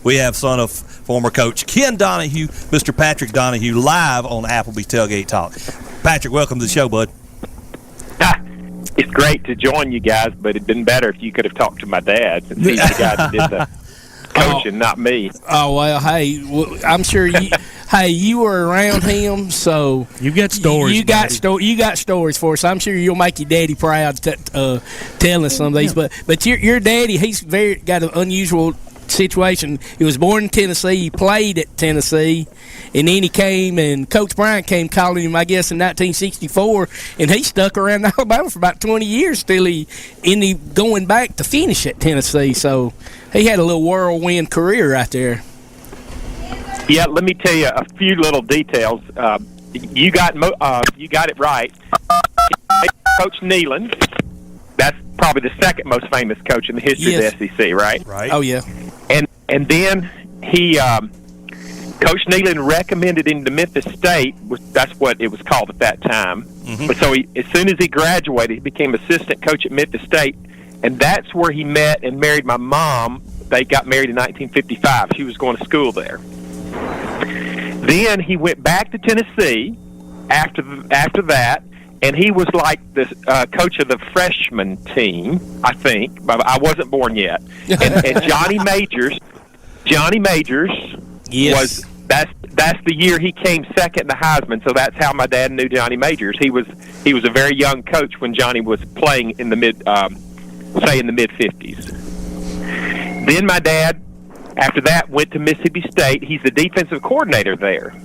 We have son of former coach Ken Donahue, Mr. Patrick Donahue, live on Applebee Tailgate Talk. Patrick, welcome to the show, bud. It's great to join you guys, but it'd been better if you could have talked to my dad, since he's the guy that did the coaching, not me. Oh, well, hey, I'm sure you you were around him, so you got stories. You got stories for us. I'm sure you'll make your daddy proud telling some of these. But your daddy, he's got an unusual situation. He was born in Tennessee. He played at Tennessee, and then he came, and Coach Bryant came calling him, I guess, in 1964, and he stuck around Alabama for about 20 years till he going back to finish at Tennessee. So he had a little whirlwind career right there. Yeah, let me tell you a few little details. You got it right. Coach Neyland, that's probably the second most famous coach in the history of the SEC, right? Right. Oh, yeah. And then he, Coach Neyland recommended him to Memphis State. That's what it was called at that time. Mm-hmm. But so as soon as he graduated, he became assistant coach at Memphis State, and that's where he met and married my mom. They got married in 1955. She was going to school there. Then he went back to Tennessee after that, and he was like the coach of the freshman team, I think. But I wasn't born yet. And Johnny Majors Yes. That's the year he came second in the Heisman. So that's how my dad knew Johnny Majors. He was a very young coach when Johnny was playing in the mid 50s. Then my dad, after that, went to Mississippi State. He's the defensive coordinator there.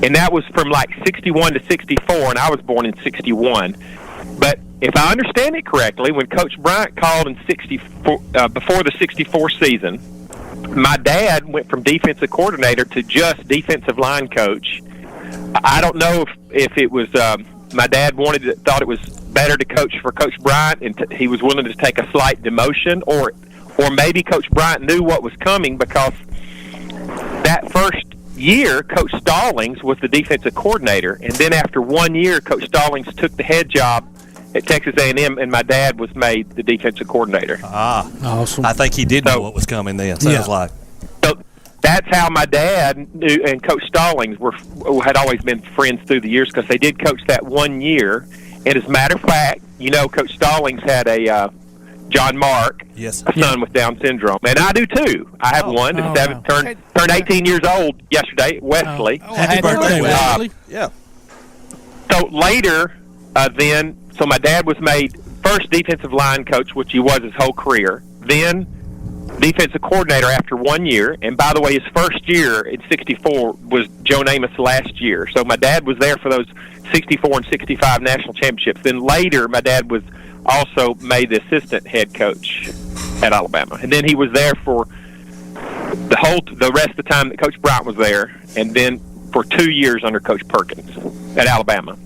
And that was from like 61 to 64, and I was born in 61. But if I understand it correctly, when Coach Bryant called in 64, before the 64 season, my dad went from defensive coordinator to just defensive line coach. I don't know if it was my dad thought it was better to coach for Coach Bryant, and he was willing to take a slight demotion, or maybe Coach Bryant knew what was coming, because that first year, Coach Stallings was the defensive coordinator, and then after 1 year, Coach Stallings took the head job at Texas A&M, and my dad was made the defensive coordinator. Ah, awesome! I think he did know what was coming then. Sounds like. So that's how my dad knew, and Coach Stallings had always been friends through the years, because they did coach that 1 year. And as a matter of fact, Coach Stallings had a John Mark, a son with Down syndrome, and I do too. I have one. Turned 18 years old yesterday, Wesley. Happy birthday, Wesley! Yeah. So later, so my dad was made first defensive line coach, which he was his whole career. Then defensive coordinator after 1 year. And by the way, his first year in 64 was Joe Namath's last year. So my dad was there for those 64 and 65 national championships. Then later, my dad was also made the assistant head coach at Alabama. And then he was there for the rest of the time that Coach Bryant was there, and then for 2 years under Coach Perkins at Alabama.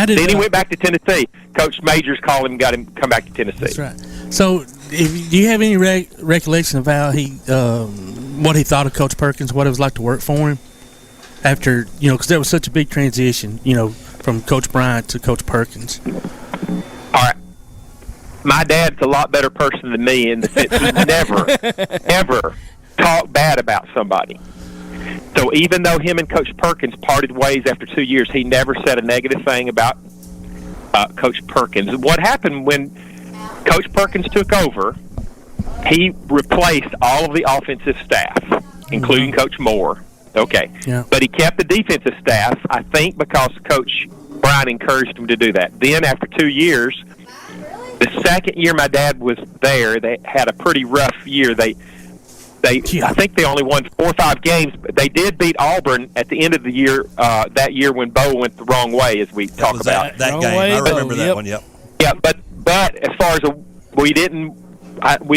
Then he went back to Tennessee. Coach Majors called him and got him come back to Tennessee. That's right. So, do you have any recollection of how what he thought of Coach Perkins, what it was like to work for him after, because there was such a big transition, from Coach Bryant to Coach Perkins? All right. My dad's a lot better person than me in the sense he never, ever talked bad about somebody. So even though him and Coach Perkins parted ways after 2 years, he never said a negative thing about Coach Perkins. What happened when Coach Perkins took over, he replaced all of the offensive staff, including Coach Moore. Okay. Yeah. But he kept the defensive staff, I think because Coach Bryant encouraged him to do that. Then after 2 years, the second year my dad was there, they had a pretty rough year. I think they only won 4 or 5 games, but they did beat Auburn at the end of the year, that year when Bo went the wrong way, as we talk about. That game. I remember that one, yep. Yeah, but as far as we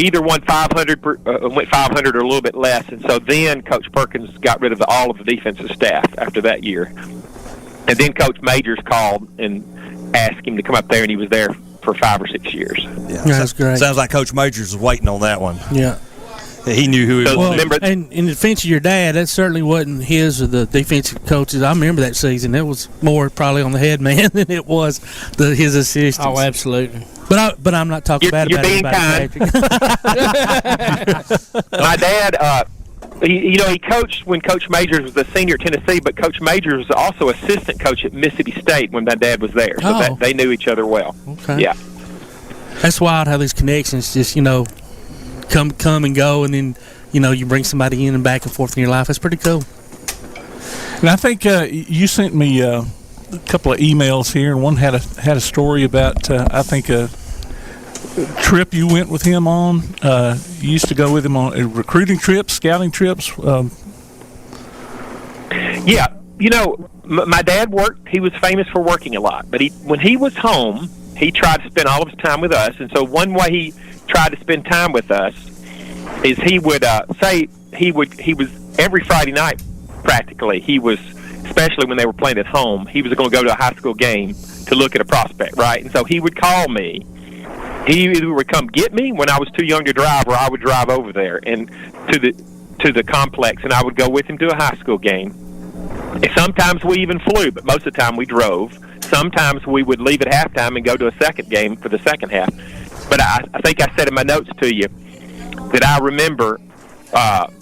either won 500, went 500 or a little bit less, and so then Coach Perkins got rid of all of the defensive staff after that year. And then Coach Majors called and asked him to come up there, and he was there for 5 or 6 years. Yeah, that's great. Sounds like Coach Majors was waiting on that one. Yeah. He knew who he was. Well, and in defense of your dad, that certainly wasn't his or the defensive coaches. I remember that season. It was more probably on the head man than it was his assistants. Oh, absolutely. But I'm not talking bad You're about being anybody, kind. My dad, he coached when Coach Majors was a senior at Tennessee, but Coach Majors was also assistant coach at Mississippi State when my dad was there. So they knew each other well. Okay. Yeah. That's wild how these connections just, come and go, and then, you bring somebody in and back and forth in your life. That's pretty cool. And I think you sent me a couple of emails here, and one had a story about I think a trip you went with him on. You used to go with him on recruiting trips, scouting trips. Yeah, my dad worked. He was famous for working a lot, but when he was home, he tried to spend all of his time with us. And so one way he tried to spend time with us is he would he was every Friday night practically. He was, especially when they were playing at home, he was going to go to a high school game to look at a prospect, right? And so he would call me. He either would come get me when I was too young to drive, or I would drive over there and to the complex, and I would go with him to a high school game. And sometimes we even flew, but most of the time we drove. Sometimes we would leave at halftime and go to a second game for the second half. But I think I said in my notes to you that I remember that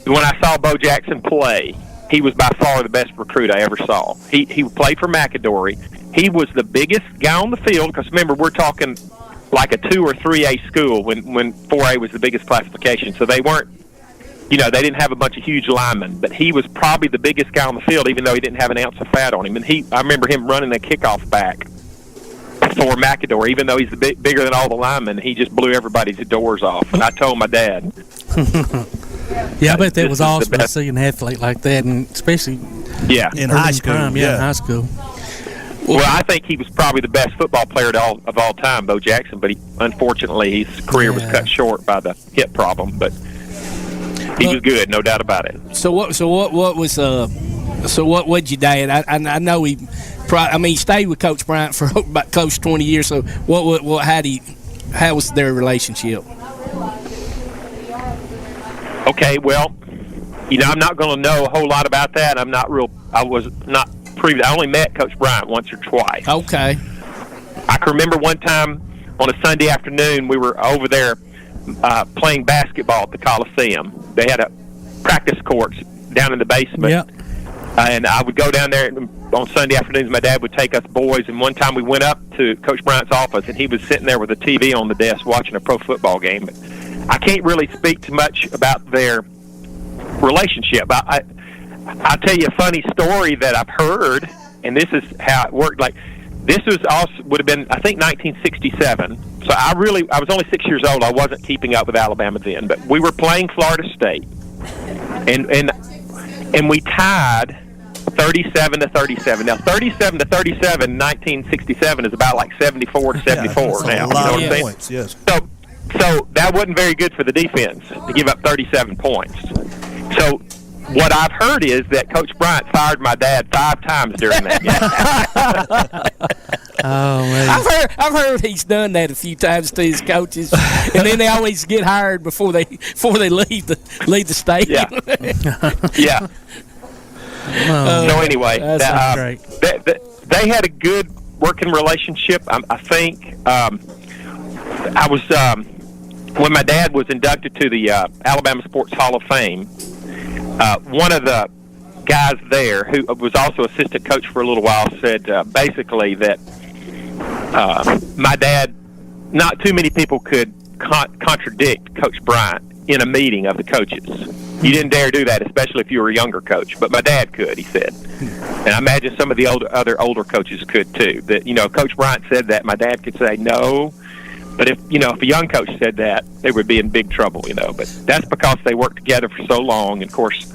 when I saw Bo Jackson play, he was by far the best recruit I ever saw. He played for McAdory. He was the biggest guy on the field, because remember, we're talking like a 2 or 3A school when 4A was the biggest classification. So they weren't, they didn't have a bunch of huge linemen, but he was probably the biggest guy on the field, even though he didn't have an ounce of fat on him. And I remember him running a kickoff back for McAdory, even though he's bigger than all the linemen. He just blew everybody's doors off. And I told my dad. Yeah, I bet that was awesome to see an athlete like that, and especially in high school. In high school. Well, I think he was probably the best football player of all time, Bo Jackson, but unfortunately his career was cut short by the hip problem. But he was good, no doubt about it. So what was what'd your dad? I know he stayed with Coach Bryant for about close to 20 years. So how was their relationship? Okay, well, I'm not going to know a whole lot about that. I was not privy. I only met Coach Bryant once or twice. Okay. I can remember one time on a Sunday afternoon we were over there playing basketball at the Coliseum. They had a practice courts down in the basement. Yeah. And I would go down there on Sunday afternoons. My dad would take us boys, and one time we went up to Coach Bryant's office, and he was sitting there with a TV on the desk watching a pro football game. But I can't really speak too much about their relationship. I'll tell you a funny story that I've heard, and this is how it worked. Like, this would have been, I think, 1967. So I was only 6 years old. I wasn't keeping up with Alabama then, but we were playing Florida State, and we tied 37-37. Now, 37-37 in 1967 is about like 74-74 now. A lot you know of what I'm points, yes. So that wasn't very good for the defense to give up 37 points. So what I've heard is that Coach Bryant fired my dad 5 times during that game. Oh, man. I've heard he's done that a few times to his coaches, and then they always get hired before they leave the stadium. Yeah. So anyway, great. they had a good working relationship. I think I was when my dad was inducted to the Alabama Sports Hall of Fame. One of the guys there, who was also assistant coach for a little while, said basically that my dad, not too many people could contradict Coach Bryant in a meeting of the coaches. You didn't dare do that, especially if you were a younger coach. But my dad could, he said. And I imagine some of the older coaches could too. That, Coach Bryant said that, my dad could say no. But if a young coach said that, they would be in big trouble, But that's because they worked together for so long. And, of course,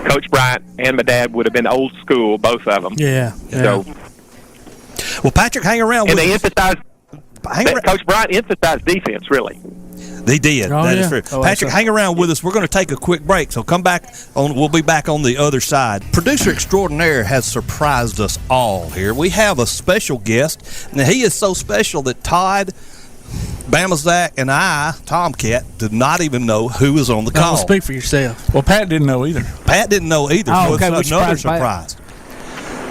Coach Bryant and my dad would have been old school, both of them. Yeah. So, well, Patrick, hang around with us. Coach Bryant emphasized defense, really. They did. Oh, That yeah. is true. Oh, Patrick, hang around with us. We're going to take a quick break, so come back. We'll be back on the other side. Producer extraordinaire has surprised us all here. We have a special guest. Now, he is so special that Todd, Bama Zach, and I, Tomcat, did not even know who was on the call. Speak for yourself. Well, Pat didn't know either. Pat didn't know either. Oh, so okay, it's we're another surprised surprise.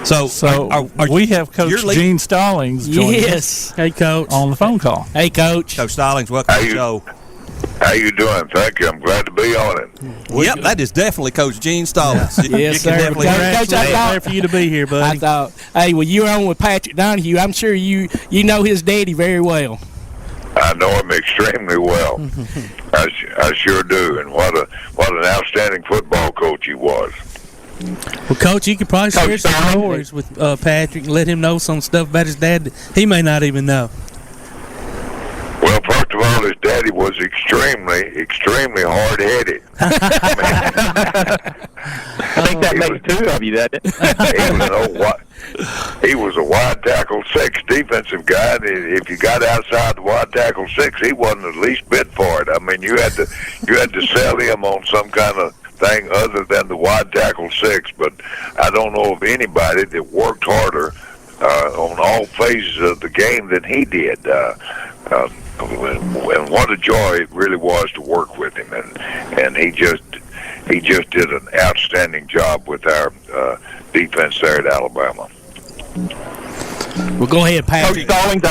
So we have Coach you're Gene Stallings joining us Yes. Hey, Coach. on the phone call. Hey, Coach. Coach Stallings, welcome to the show. How you doing? Thank you. I'm glad to be on it. Yep, that is definitely Coach Gene Stallings. Yes, You sir. can definitely Coach, hear Coach, I it. thought- Glad for you to be here, I buddy. thought, hey, well, you're on with Patrick Donahue. I'm sure you know his daddy very well. I know him extremely well. I sure do. And what an outstanding football coach he was. Well, Coach, you could probably share some Stallings. stories with Patrick and let him know some stuff about his dad that he may not even know. Well, first of all, his daddy was extremely hard-headed. I think that makes two of you, doesn't it? He was a wide tackle 6 defensive guy, and if you got outside the wide tackle 6, he wasn't the least bit for it. I mean, you had to sell him on some kind of thing other than the wide tackle 6. But I don't know of anybody that worked harder on all phases of the game than he did. And what a joy it really was to work with him, and he just did an outstanding job with our defense there at Alabama. Well, go ahead, Coach Patrick. Stallings,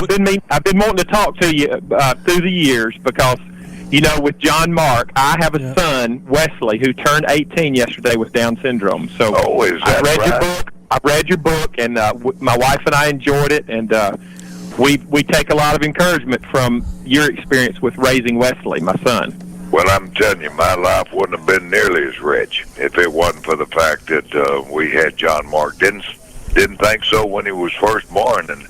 I've been wanting to talk to you through the years because, you know, with John Mark, I have a son, Wesley, who turned 18 yesterday with Down syndrome. So Is that right? I read your book, and my wife and I enjoyed it, and we take a lot of encouragement from your experience with raising Wesley, my son. Well, I'm telling you, my life wouldn't have been nearly as rich if it wasn't for the fact that we had John Mark. Didn't think so when he was first born, and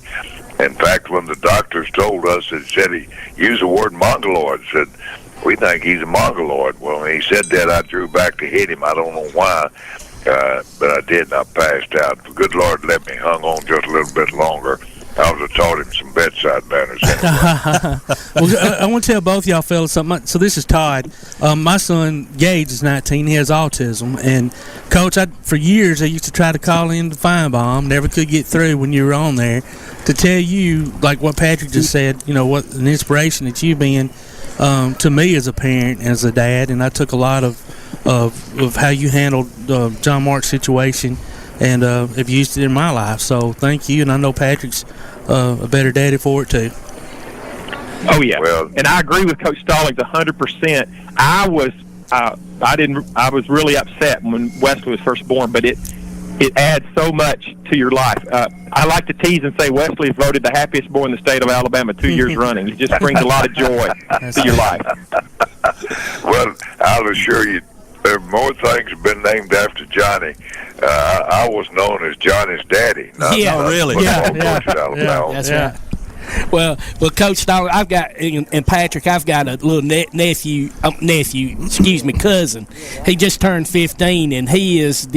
in fact, when the doctors told us, it said he used the word mongoloid. Said we think he's a mongoloid. Well, when he said that, I drew back to hit him. I don't know why, but I did. And I passed out. The good Lord let me hung on just a little bit longer. I would have taught him some bedside manners. Well, I want to tell both y'all fellas something. So this is Todd. My son Gage is 19. He has autism. And Coach, for years I used to try to call in to Feinbaum. Never could get through when you were on there. To tell you, like what Patrick just said, you know, what an inspiration that you've been to me as a parent, as a dad. And I took a lot of how you handled John Mark's situation and have used it in my life. So thank you. And I know Patrick's a better daddy for it too. Oh yeah, Well, and I agree with Coach Stallings 100%. I was really upset when Wesley was first born, but it adds so much to your life. I like to tease and say Wesley is voted the happiest boy in the state of Alabama 2 years running. It just brings a lot of joy to your life. Well, I'll assure you, there are more things have been named after Johnny. I was known as Johnny's daddy. Yeah, really? Coach at Alabama. That's right. Well, Coach Stallings, I've got, and Patrick, I've got a little cousin. He just turned 15, and he is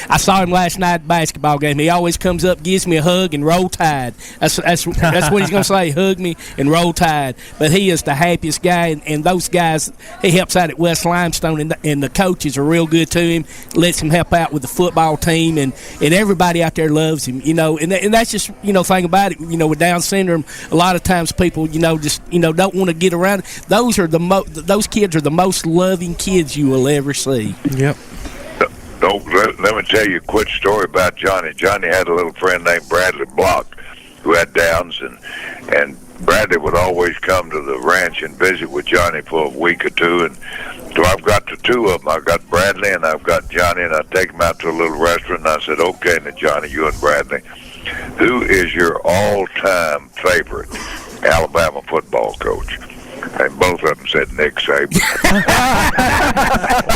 I saw him last night at the basketball game. He always comes up, gives me a hug, and roll tide. That's what he's going to say, hug me and roll tide. But he is the happiest guy, and those guys, he helps out at West Limestone, and the coaches are real good to him, lets him help out with the football team, and everybody out there loves him, you know, and that's just, you know, thing about it, you know, with Down syndrome, a lot of times people, you know, just, you know, don't want to get around. Those kids are the most loving kids you will ever see. Yep. Let me tell you a quick story about Johnny. Johnny had a little friend named Bradley Block who had Downs, and Bradley would always come to the ranch and visit with Johnny for a week or two. And so I've got the two of them. I've got Bradley and I've got Johnny, and I take them out to a little restaurant, and I said, okay, now Johnny, you and Bradley, who is your all-time favorite Alabama football coach? And both of them said Nick Saban.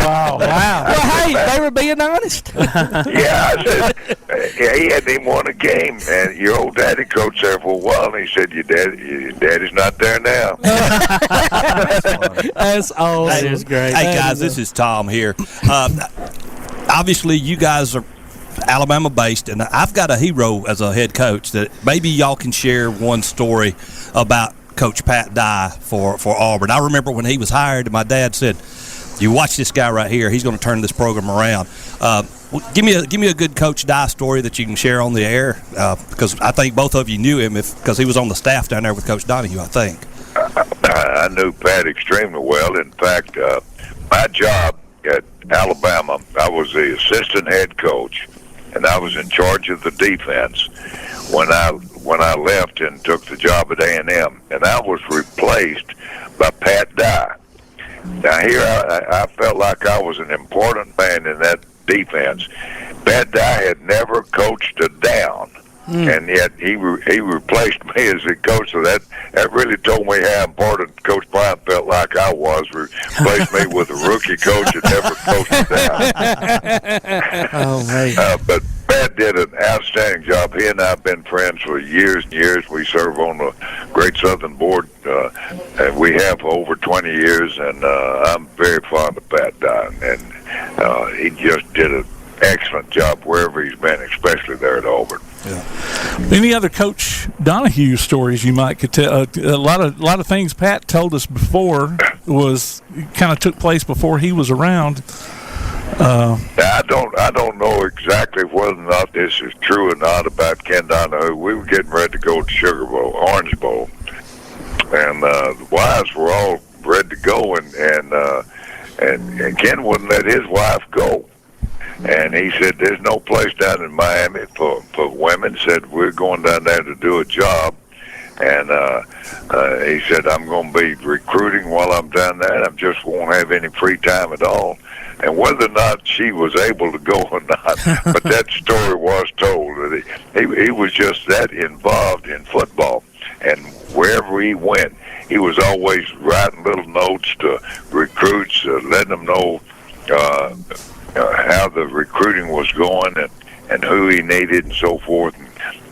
Wow. Well, hey, they were being honest. Yeah, I said, he hadn't even won a game, and your old daddy coached there for a while, and he said, your daddy's not there now. That's awesome. That is great. Hey, guys, this is Tom here. Obviously, you guys are Alabama-based, and I've got a hero as a head coach that maybe y'all can share one story about Coach Pat Dye for Auburn. I remember when he was hired, and my dad said, you watch this guy right here. He's going to turn this program around. Give me a good Coach Dye story that you can share on the air, because I think both of you knew him because he was on the staff down there with Coach Donahue, I think. I knew Pat extremely well. In fact, my job at Alabama, I was the assistant head coach, and I was in charge of the defense when I left and took the job at A&M, and I was replaced by Pat Dye. Now here I felt like I was an important man in that defense. Pat Dye had never coached a down, and yet he replaced me as the coach. So that really told me how important Coach Bryant felt like I was. Replaced me with a rookie coach that never coached a down. Oh, man. But Pat did an outstanding job. He and I have been friends for years and years. We serve on the Great Southern Board, and we have for over 20 years, and I'm very fond of Pat Dye, and he just did an excellent job wherever he's been, especially there at Auburn. Yeah. Any other Coach Donahue stories you might could tell? A lot of things Pat told us before was kind of took place before he was around. I don't know exactly whether or not this is true or not about Ken Donahue. We were getting ready to go to Orange Bowl, and the wives were all ready to go, and Ken wouldn't let his wife go. And he said, "There's no place down in Miami for women." Said, "We're going down there to do a job." And he said, "I'm going to be recruiting while I'm down there. I just won't have any free time at all." And whether or not she was able to go or not, but that story was told. That he was just that involved in football. And wherever he went, he was always writing little notes to recruits, letting them know how the recruiting was going and who he needed and so forth.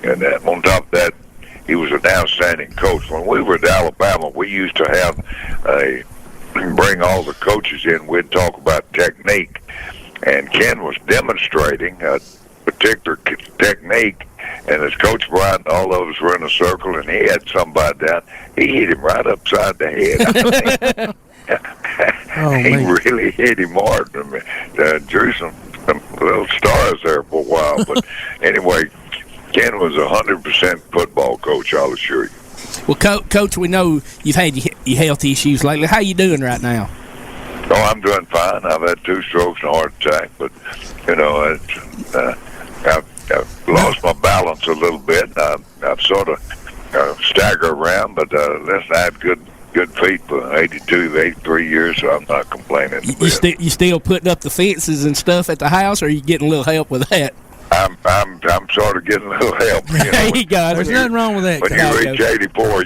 And on top of that, he was an outstanding coach. When we were at Alabama, we used to have bring all the coaches in. We'd talk about technique, and Ken was demonstrating a particular technique, and as Coach Bryant, all of us were in a circle, and he had somebody down. He hit him right upside the head. He really hit him hard. Drew some little stars there for a while. But anyway, Ken was 100% football coach, I'll assure you. Well, Coach, we know you've had your health issues lately. How you doing right now? Oh, I'm doing fine. I've had 2 strokes and a heart attack, but I've lost my balance a little bit. I've sort of stagger around, but listen, I had good feet for 82, 83 years, so I'm not complaining. You still putting up the fences and stuff at the house, or are you getting a little help with that? I'm sort of getting a little help. You got it. There's nothing wrong with that. When you reach 84,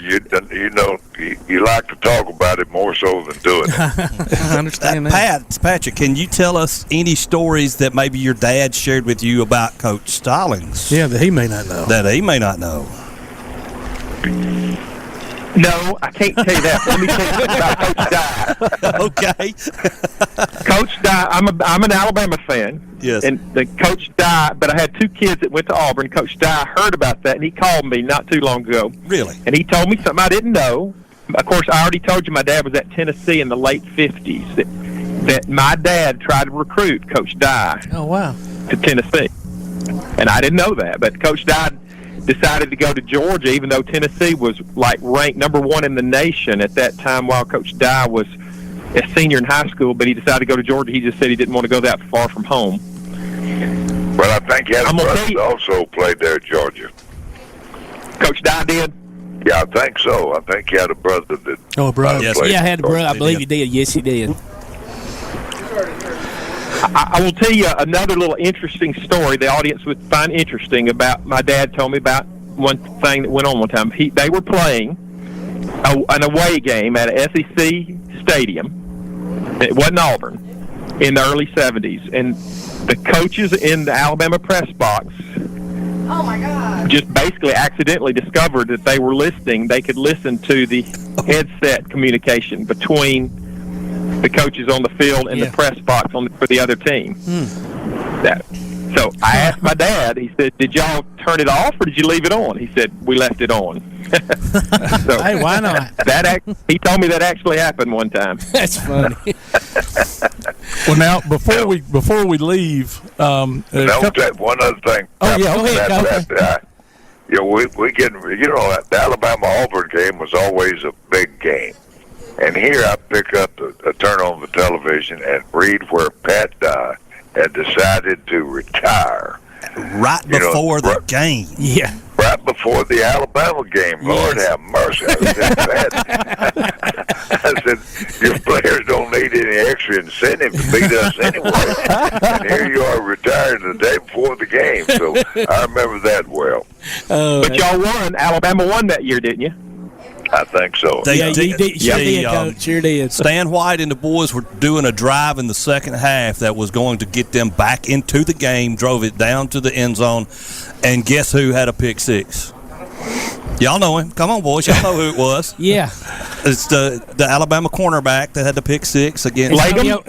you like to talk about it more so than do it. I understand that. Patrick, can you tell us any stories that maybe your dad shared with you about Coach Stallings? Yeah, that he may not know. No, I can't tell you that. Let me tell you about Coach Dye. Okay. Coach Dye, I'm an Alabama fan. Yes. And the Coach Dye, but I had 2 kids that went to Auburn. Coach Dye heard about that, and he called me not too long ago. Really? And he told me something I didn't know. Of course, I already told you my dad was at Tennessee in the late 50s. That my dad tried to recruit Coach Dye. Oh, wow. To Tennessee. And I didn't know that. But Coach Dye decided to go to Georgia, even though Tennessee was like ranked number 1 in the nation at that time while Coach Dye was a senior in high school, but he decided to go to Georgia. He just said he didn't want to go that far from home. Well, I think he had a brother that also played there at Georgia. Coach Dye did? Yeah, I think so. I think he had a brother that... Oh, a brother. Yes. Yeah, I had a brother. I believe he did. Yes, he did. I will tell you another little interesting story the audience would find interesting about my dad told me about one thing that went on one time. They were playing an away game at an SEC stadium. It wasn't Auburn in the early 70s. And the coaches in the Alabama press box just basically accidentally discovered that they could listen to the headset communication between the coaches on the field and the press box for the other team. So I asked my dad, he said, "Did y'all turn it off or did you leave it on?" He said, "We left it on." So hey, why not? He told me that actually happened one time. That's funny. Well, now before we leave, one other thing. Oh yeah, go ahead. The Alabama Auburn game was always a big game, and here I pick up turn on the television and read where Pat Dye had decided to retire right before the game. Yeah. Right before the Alabama game. Lord have mercy. I said, your players don't need any extra incentive to beat us anyway. And here you are retired the day before the game. So I remember that well. But y'all won. Alabama won that year, didn't you? I think so. You did, Coach. Sure did. Stan White and the boys were doing a drive in the second half that was going to get them back into the game, drove it down to the end zone, and guess who had a pick six? Y'all know him. Come on, boys. Y'all know who it was. Yeah. It's the Alabama cornerback that had the pick six against Antonio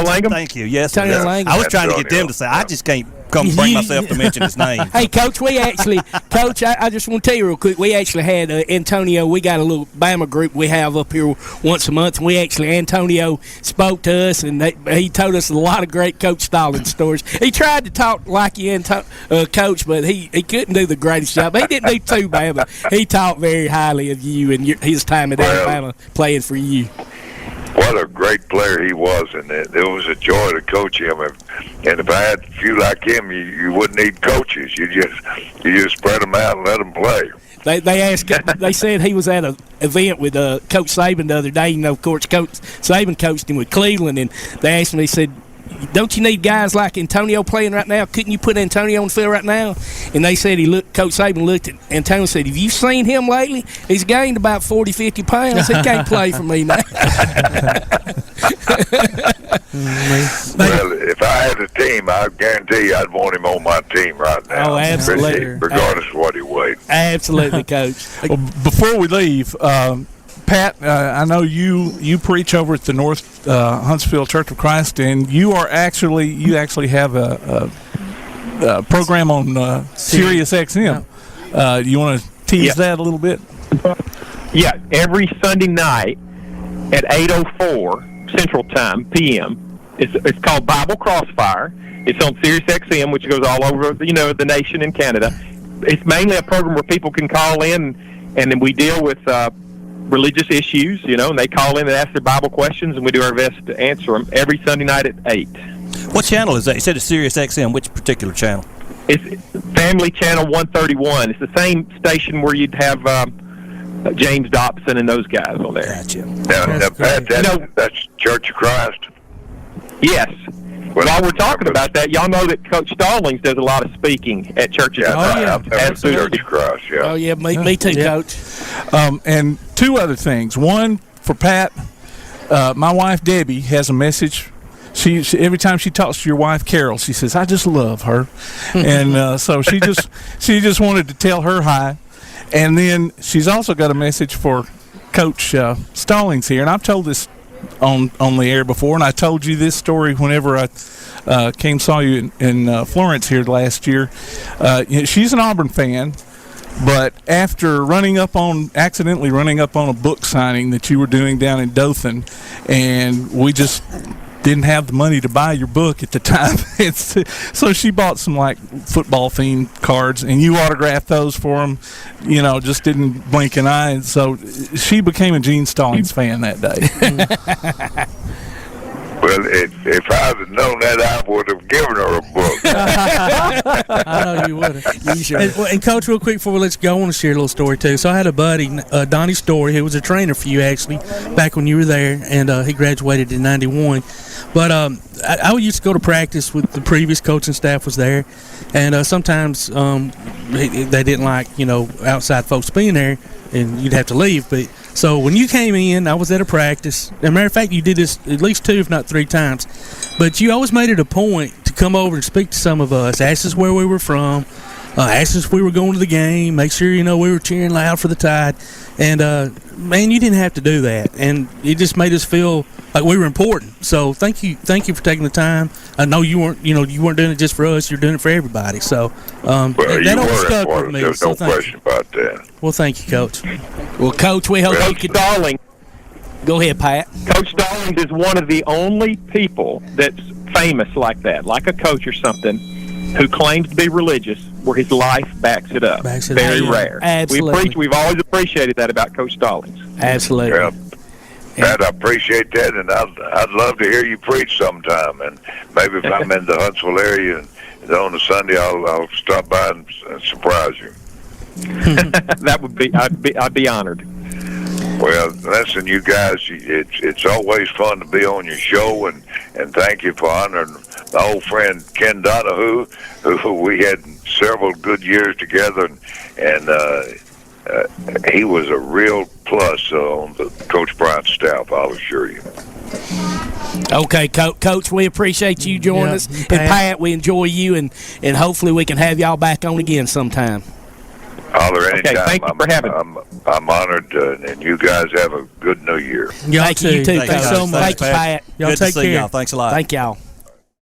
Langham. Thank you. Yes. Antonio Langham. I was trying to get them to say, I just can't bring myself to mention his name. Hey, Coach, Coach, I just want to tell you real quick, we actually had Antonio. We got a little Bama group we have up here once a month, and Antonio spoke to us, and he told us a lot of great Coach Stallings stories. He tried to talk like you, Coach, but he couldn't do the greatest job. He didn't do too bad, but he talked very highly of you and his time at Alabama playing for you. What a great player he was, and it was a joy to coach him. And if I had a few like him, you wouldn't need coaches. You just spread them out and let them play. They said he was at an event with Coach Saban the other day. You know, of course, Coach Saban coached him with Cleveland, and they asked him. They said, "Don't you need guys like Antonio playing right now? Couldn't you put Antonio on the field right now?" And they said Coach Saban looked at Antonio and said, "Have you seen him lately? He's gained about 40, 50 pounds. He can't play for me now." Well, if I had a team, I guarantee you I'd want him on my team right now. Oh, absolutely. Regardless of what he weighed. Absolutely, Coach. Well, before we leave, Pat, I know you preach over at the North Huntsville Church of Christ, and you actually have a program on Sirius XM. You want to tease that a little bit? Yeah, every Sunday night at 8:04 Central Time p.m. It's called Bible Crossfire. It's on Sirius XM, which goes all over the nation and Canada. It's mainly a program where people can call in, and then we deal with religious issues, and they call in and ask their Bible questions, and we do our best to answer them every Sunday night at 8. What channel is that? You said it's Sirius XM. Which particular channel? It's Family Channel 131. It's the same station where you'd have James Dobson and those guys on there. Gotcha. Now Pat, that's Church of Christ? Yes. While we're talking about that, y'all know that Coach Stallings does a lot of speaking at churches. Church of Christ, yeah. Oh, yeah, me too, Coach. And two other things. One, for Pat, my wife, Debbie, has a message. She every time she talks to your wife, Carol, she says, "I just love her." And so she just wanted to tell her hi. And then she's also got a message for Coach Stallings here. And I've told this on the air before, and I told you this story whenever I saw you in Florence here last year. She's an Auburn fan, but after accidentally running up on a book signing that you were doing down in Dothan, and we just didn't have the money to buy your book at the time. So she bought some football themed cards, and you autographed those for them. Just didn't blink an eye. And so she became a Gene Stallings fan that day. Well, if I'd have known that, I would have given her a book. I know you would have. And Coach, real quick before we let you go, I want to share a little story too. So I had a buddy, Donnie Story, who was a trainer for you actually back when you were there, and he graduated in '91. But I used to go to practice with the previous coaching staff was there, and sometimes they didn't like outside folks being there, and you'd have to leave. But so when you came in, I was at a practice. As a matter of fact, you did this at least 2, if not 3 times. But you always made it a point to come over and speak to some of us, ask us where we were from, ask us if we were going to the game, make sure we were cheering loud for the Tide. And man, you didn't have to do that, and it just made us feel like we were important. So thank you for taking the time. I know you weren't doing it just for us; you're doing it for everybody. So that always stuck with me. There's no question about that. Well, thank you, Coach. Well, Coach, we hope you can. Stallings. Go ahead, Pat. Coach Stallings is one of the only people that's famous like that, like a coach or something, who claims to be religious, where his life backs it up. Very rare. Absolutely. We've always appreciated that about Coach Stallings. Absolutely. Yeah. Pat, I appreciate that, and I'd love to hear you preach sometime. And maybe if I'm in the Huntsville area on a Sunday, I'll stop by and surprise you. That would be I'd be honored. Well, listen, you guys, it's always fun to be on your show, and thank you for honoring my old friend Ken Donahue, who we had several good years together, and he was a real plus on the Coach Bryant staff, I'll assure you. Okay, Coach, we appreciate you joining us. And Pat, we enjoy you, and hopefully we can have y'all back on again sometime. Holler anytime. Okay, thank you for having me. I'm honored, and you guys have a good New Year. Thank you, too, Coach. Thanks so much. Thank you, Pat. Y'all Good take to see care. y'all. Thanks a lot. Thank y'all.